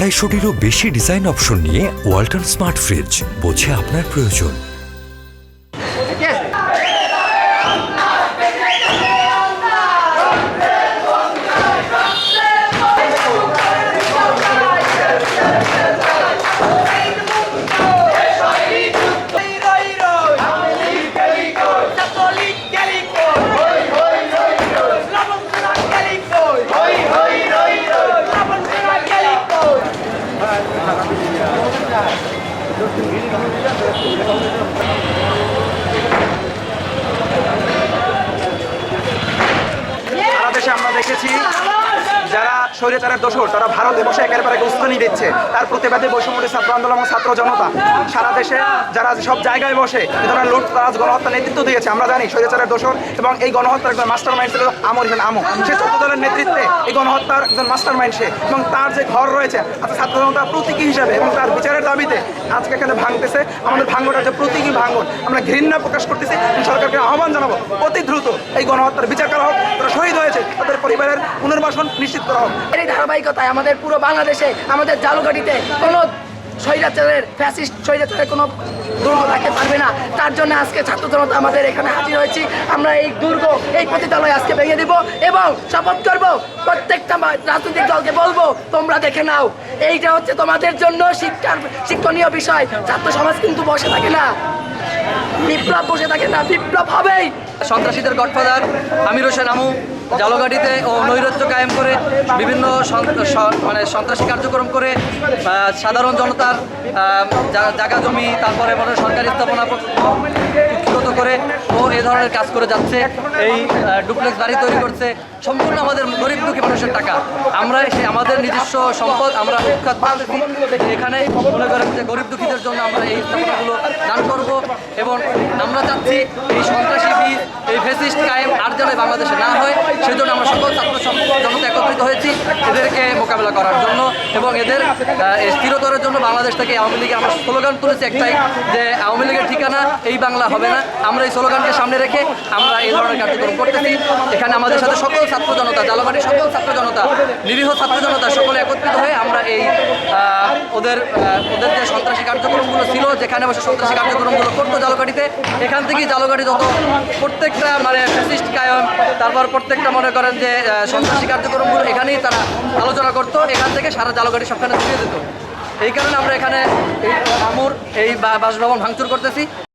250-টিরও বেশি design option নিয়ে Walton smart fridge, বোঝে আপনার প্রয়োজন। সারা দেশে আমরা দেখেছি যারা স্বৈরাচারের দোষর তারা ভারতে বসে একেবারে উস্কানি দিচ্ছে, তার প্রতিবাদে বৈষম্যের ছাত্র আন্দোলন এবং ছাত্র জনতা সারা দেশে যারা সব জায়গায় বসে এ ধরনের লুটতরাজ গণহত্যা নেতৃত্ব দিয়েছে। আমরা জানি স্বৈরাচারের দোষর এবং এই গণহত্যার একজন মাস্টার মাইন্ড ছিল আমু। সে চোদ্দ দলের নেতৃত্বে এই গণহত্যার একজন মাস্টার মাইন্ড সে, এবং তার যে ঘর রয়েছে আজকে ছাত্র জনতা প্রতীকী হিসাবে এবং তার বিচারের দাবিতে আজকে এখানে ভাঙতেছে। আমাদের ভাঙনটার যে প্রতীকী ভাঙন, আমরা ঘৃণা প্রকাশ করতেছি। সরকারকে আহ্বান জানাবো অতি দ্রুত এই গণহত্যার বিচার করা হোক, তারা শহীদ হয়েছে তাদের পরিবারের পুনর্বাসন নিশ্চিত করা হোক। এই ধারাবাহিকতায় আমাদের পুরো বাংলাদেশে আমাদের জালুকাঠিতে কোনো স্বৈরাচারের কোনো দুর্গ থাকতে পারবে না। তার জন্য আজকে ছাত্র জনতা আমাদের এখানে হাজির হয়েছি। আমরা এই দুর্গ, এই পতিতালয় আজকে ভেঙে দিব এবং শপথ করব, প্রত্যেকটা রাজনৈতিক দলকে বলবো তোমরা দেখে নাও, এইটা হচ্ছে তোমাদের জন্য শিক্ষণীয় বিষয়। ছাত্র সমাজ কিন্তু বসে থাকে না, বিপ্লব বসে থাকে না, বিপ্লব হবেই। সন্ত্রাসীদের গডফাদার আমির হোসেন আমু জালগাটিতে ও নৈরাজ্য কায়েম করে বিভিন্ন সন্ত্রাসী কার্যক্রম করে সাধারণ জনতার জায়গা জমি, তারপরে সরকারি স্থাপনা কুক্ষিগত করে ও এ ধরনের কাজ করে যাচ্ছে। এই ডুপ্লেক্স বাড়ি তৈরি করছে সম্পূর্ণ আমাদের গরিব দুঃখী মানুষের টাকা। আমরা আমাদের নিজস্ব সম্পদ আমরা উৎখাত এখানে মনে করেন যে গরিব দুঃখীদের জন্য আমরা এই স্থাপনাগুলো দান করব এবং আমরা চাচ্ছি এই সন্ত্রাসী বীজ, এই ফ্যাসিস্ট কায়েম আর যেন বাংলাদেশে না হয়, সেই জন্য আমরা সকল ছাত্র জনতা একত্রিত হয়েছি এদেরকে মোকাবেলা করার জন্য এবং এদের স্থিরতরের জন্য। বাংলাদেশ থেকে আওয়ামী লীগের আমরা স্লোগান তুলেছি একটাই, যে আওয়ামী লীগের ঠিকানা এই বাংলা হবে না। আমরা এই স্লোগানকে সামনে রেখে আমরা এই ধরনের কার্যক্রম করতেছি। এখানে আমাদের সাথে সকল ছাত্র জনতা, জালাবাড়ির সকল ছাত্র জনতা, নিরীহ ছাত্র জনতা সকলে একত্রিত হয়ে আমরা এই ওদের যে সন্ত্রাসী কার্যক্রমগুলো ছিল, যেখানে বসে সন্ত্রাসী কার্যক্রমগুলো করতো জালগাটিতে, এখান থেকেই জালগাটি যত প্রত্যেকটা ফ্যাসিস্ট কায়েম, তারপর প্রত্যেকটা মনে করেন যে সন্ত্রাসী কার্যক্রমগুলো এখানেই তারা আলোচনা করতো। এখান থেকে সারা জালগাটি সবখানে ছড়িয়ে দিত। এই কারণে আমরা এখানে এই আমুর এই বাসভবন ভাঙচুর করতেছি।